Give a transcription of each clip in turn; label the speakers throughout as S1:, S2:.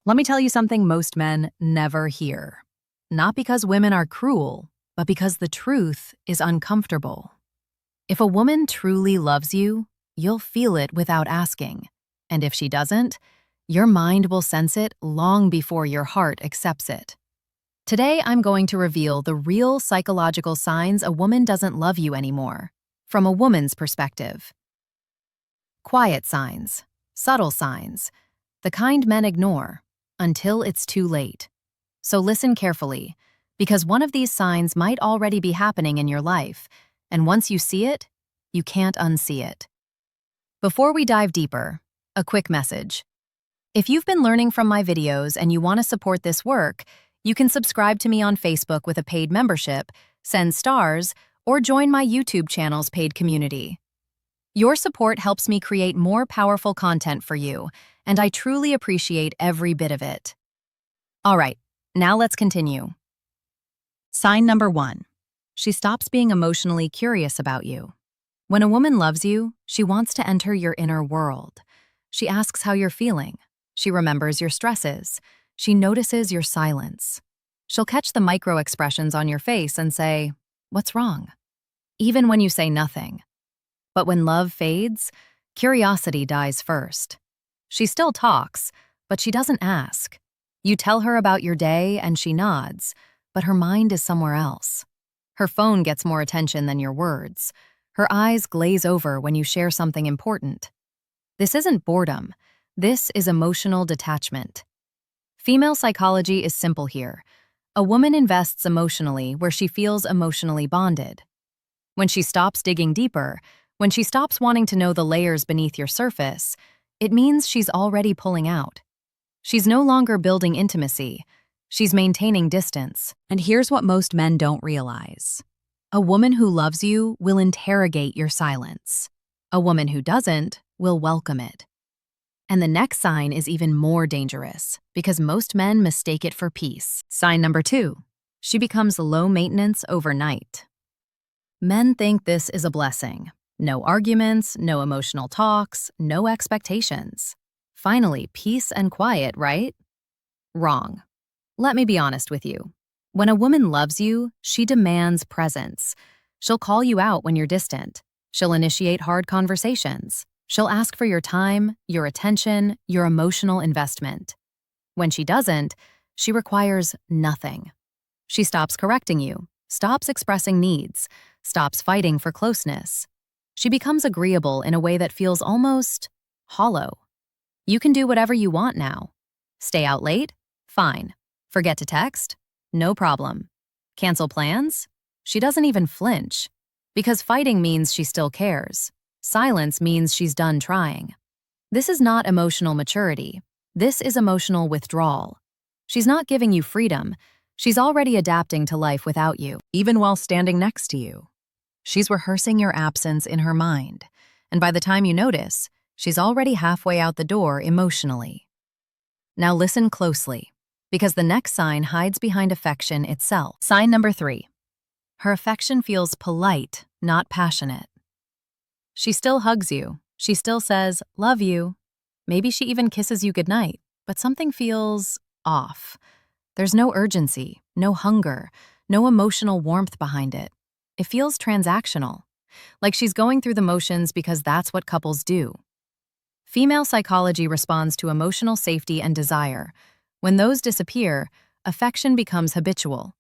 S1: Let me tell you something most men never hear. Not because women are cruel, but because the truth is uncomfortable. If a woman truly loves you, you'll feel it without asking. And if she doesn't, your mind will sense it long before your heart accepts it. Today, I'm going to reveal the real psychological signs a woman doesn't love you anymore, from a woman's perspective. Quiet signs, subtle signs, the kind men ignore until it's too late. So listen carefully, because one of these signs might already be happening in your life, and once you see it, you can't unsee it. Before we dive deeper, a quick message. If you've been learning from my videos and you want to support this work, you can subscribe to me on Facebook with a paid membership, send stars, or join my YouTube channel's paid community. Your support helps me create more powerful content for you, and I truly appreciate every bit of it. All right, now let's continue. Sign number 1. She stops being emotionally curious about you. When a woman loves you, she wants to enter your inner world. She asks how you're feeling. She remembers your stresses. She notices your silence. She'll catch the micro expressions on your face and say, "What's wrong?" Even when you say nothing. But when love fades, curiosity dies first. She still talks, but she doesn't ask. You tell her about your day and she nods, but her mind is somewhere else. Her phone gets more attention than your words. Her eyes glaze over when you share something important. This isn't boredom. This is emotional detachment. Female psychology is simple here. A woman invests emotionally where she feels emotionally bonded. When she stops digging deeper, when she stops wanting to know the layers beneath your surface, it means she's already pulling out. She's no longer building intimacy. She's maintaining distance. And here's what most men don't realize. A woman who loves you will interrogate your silence. A woman who doesn't will welcome it. And the next sign is even more dangerous, because most men mistake it for peace. Sign number 2. She becomes low maintenance overnight. Men think this is a blessing. No arguments, no emotional talks, no expectations. Finally, peace and quiet, right? Wrong. Let me be honest with you. When a woman loves you, she demands presence. She'll call you out when you're distant. She'll initiate hard conversations. She'll ask for your time, your attention, your emotional investment. When she doesn't, she requires nothing. She stops correcting you, stops expressing needs, stops fighting for closeness. She becomes agreeable in a way that feels almost hollow. You can do whatever you want now. Stay out late? Fine. Forget to text? No problem. Cancel plans? She doesn't even flinch. Because fighting means she still cares. Silence means she's done trying. This is not emotional maturity. This is emotional withdrawal. She's not giving you freedom. She's already adapting to life without you, even while standing next to you. She's rehearsing your absence in her mind, and by the time you notice, she's already halfway out the door emotionally. Now listen closely, because the next sign hides behind affection itself. Sign number 3. Her affection feels polite, not passionate. She still hugs you. She still says, "Love you." Maybe she even kisses you goodnight, but something feels off. There's no urgency, no hunger, no emotional warmth behind it. It feels transactional, like she's going through the motions because that's what couples do. Female psychology responds to emotional safety and desire. When those disappear, affection becomes habitual.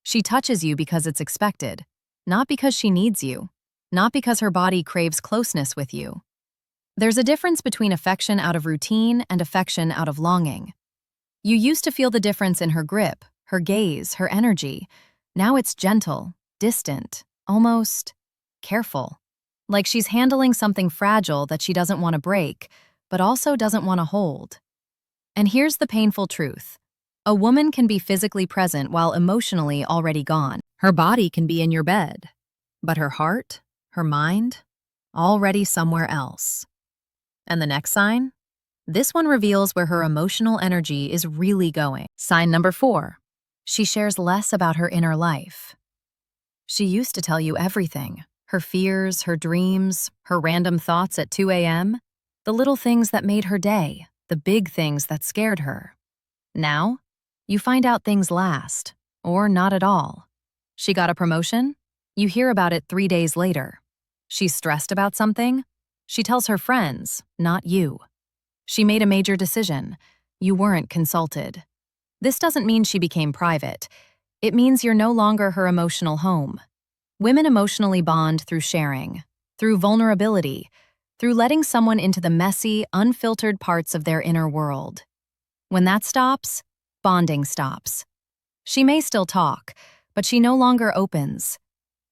S1: She touches you because it's expected, not because she needs you, not because her body craves closeness with you. There's a difference between affection out of routine and affection out of longing. You used to feel the difference in her grip, her gaze, her energy. Now it's gentle, distant, almost careful. Like she's handling something fragile that she doesn't want to break, but also doesn't want to hold. And here's the painful truth. A woman can be physically present while emotionally already gone. Her body can be in your bed, but her heart, her mind, already somewhere else. And the next sign? This one reveals where her emotional energy is really going. Sign number 4. She shares less about her inner life. She used to tell you everything. Her fears, her dreams, her random thoughts at 2 a.m. The little things that made her day, the big things that scared her. Now, you find out things last, or not at all. She got a promotion? You hear about it 3 days later. She's stressed about something? She tells her friends, not you. She made a major decision. You weren't consulted. This doesn't mean she became private. It means you're no longer her emotional home. Women emotionally bond through sharing, through vulnerability, through letting someone into the messy, unfiltered parts of their inner world. When that stops, bonding stops. She may still talk, but she no longer opens.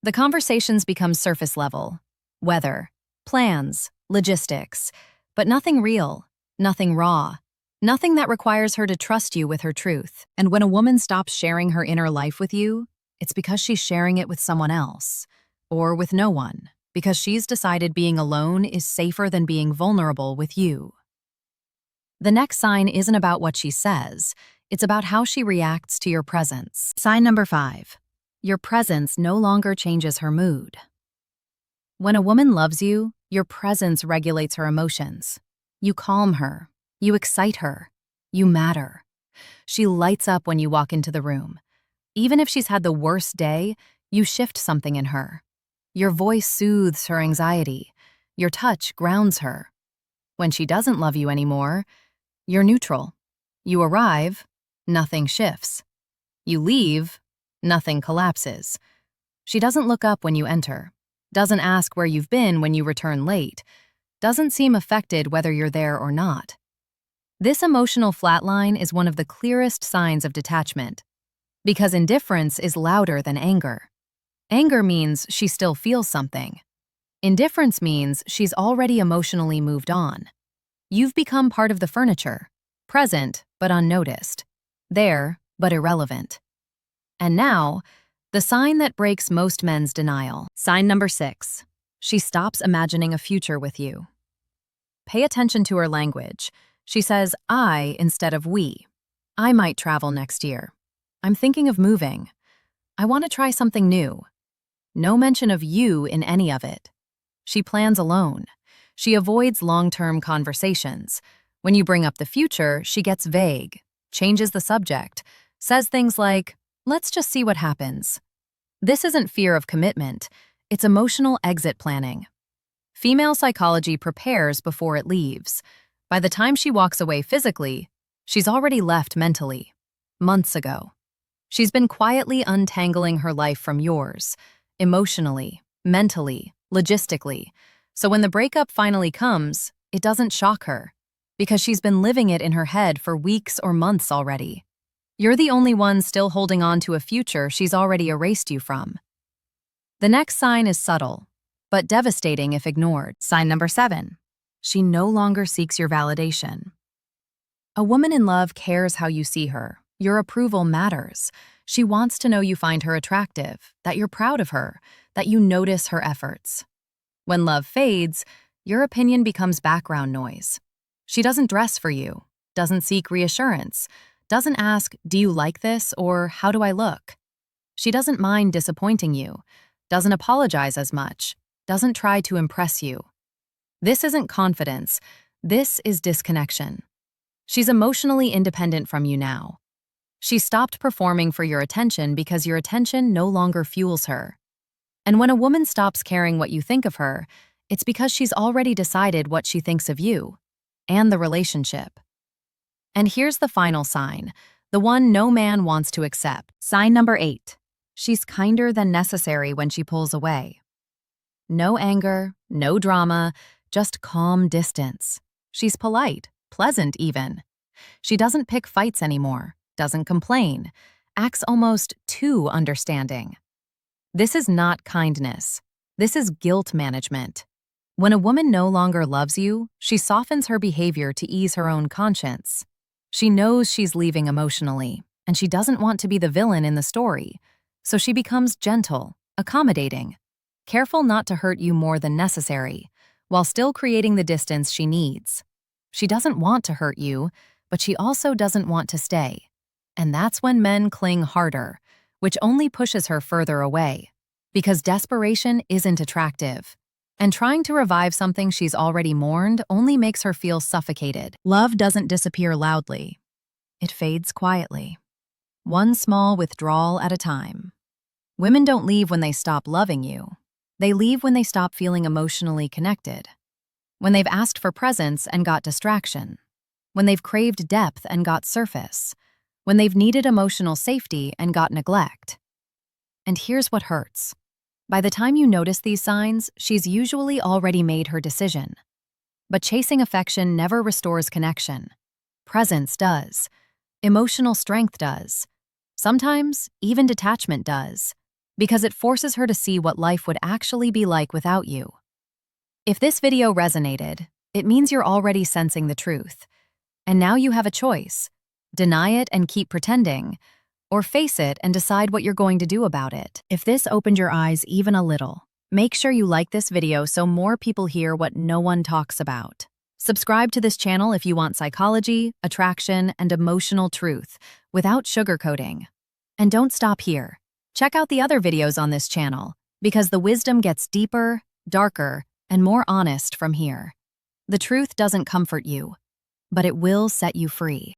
S1: The conversations become surface level. Weather, plans, logistics, but nothing real, nothing raw, nothing that requires her to trust you with her truth. And when a woman stops sharing her inner life with you, it's because she's sharing it with someone else, or with no one, because she's decided being alone is safer than being vulnerable with you. The next sign isn't about what she says, it's about how she reacts to your presence. Sign number 5. Your presence no longer changes her mood. When a woman loves you, your presence regulates her emotions. You calm her, you excite her, you matter. She lights up when you walk into the room. Even if she's had the worst day, you shift something in her. Your voice soothes her anxiety. Your touch grounds her. When she doesn't love you anymore, you're neutral. You arrive, nothing shifts. You leave, nothing collapses. She doesn't look up when you enter, doesn't ask where you've been when you return late, doesn't seem affected whether you're there or not. This emotional flatline is one of the clearest signs of detachment, because indifference is louder than anger. Anger means she still feels something. Indifference means she's already emotionally moved on. You've become part of the furniture, present but unnoticed, there but irrelevant. And now, the sign that breaks most men's denial. Sign number 6. She stops imagining a future with you. Pay attention to her language. She says I instead of we. I might travel next year. I'm thinking of moving. I want to try something new. No mention of you in any of it. She plans alone. She avoids long-term conversations. When you bring up the future, she gets vague, changes the subject, says things like, let's just see what happens. This isn't fear of commitment, it's emotional exit planning. Female psychology prepares before it leaves. By the time she walks away physically, she's already left mentally, months ago. She's been quietly untangling her life from yours, emotionally, mentally, logistically. So when the breakup finally comes, it doesn't shock her, because she's been living it in her head for weeks or months already. You're the only one still holding on to a future she's already erased you from. The next sign is subtle, but devastating if ignored. Sign number 7. She no longer seeks your validation. A woman in love cares how you see her. Your approval matters. She wants to know you find her attractive, that you're proud of her, that you notice her efforts. When love fades, your opinion becomes background noise. She doesn't dress for you, doesn't seek reassurance, doesn't ask, do you like this, or how do I look? She doesn't mind disappointing you, doesn't apologize as much, doesn't try to impress you. This isn't confidence, this is disconnection. She's emotionally independent from you now. She stopped performing for your attention because your attention no longer fuels her. And when a woman stops caring what you think of her, it's because she's already decided what she thinks of you and the relationship. And here's the final sign, the one no man wants to accept. Sign number 8. She's kinder than necessary when she pulls away. No anger, no drama, just calm distance. She's polite, pleasant even. She doesn't pick fights anymore, doesn't complain, acts almost too understanding. This is not kindness. This is guilt management. When a woman no longer loves you, she softens her behavior to ease her own conscience. She knows she's leaving emotionally, and she doesn't want to be the villain in the story, so she becomes gentle, accommodating, careful not to hurt you more than necessary, while still creating the distance she needs. She doesn't want to hurt you, but she also doesn't want to stay. And that's when men cling harder, which only pushes her further away, because desperation isn't attractive. And trying to revive something she's already mourned only makes her feel suffocated. Love doesn't disappear loudly. it fades quietly, one small withdrawal at a time. Women don't leave when they stop loving you. They leave when they stop feeling emotionally connected. When they've asked for presence and got distraction. When they've craved depth and got surface. When they've needed emotional safety and got neglect. And here's what hurts. By the time you notice these signs, she's usually already made her decision. But chasing affection never restores connection. Presence does. Emotional strength does. Sometimes, even detachment does. Because it forces her to see what life would actually be like without you. If this video resonated, it means you're already sensing the truth. And now you have a choice. Deny it and keep pretending, or face it and decide what you're going to do about it. If this opened your eyes even a little, make sure you like this video so more people hear what no one talks about. Subscribe to this channel if you want psychology, attraction, and emotional truth without sugarcoating. And don't stop here. Check out the other videos on this channel, because the wisdom gets deeper, darker, and more honest from here. The truth doesn't comfort you, but it will set you free.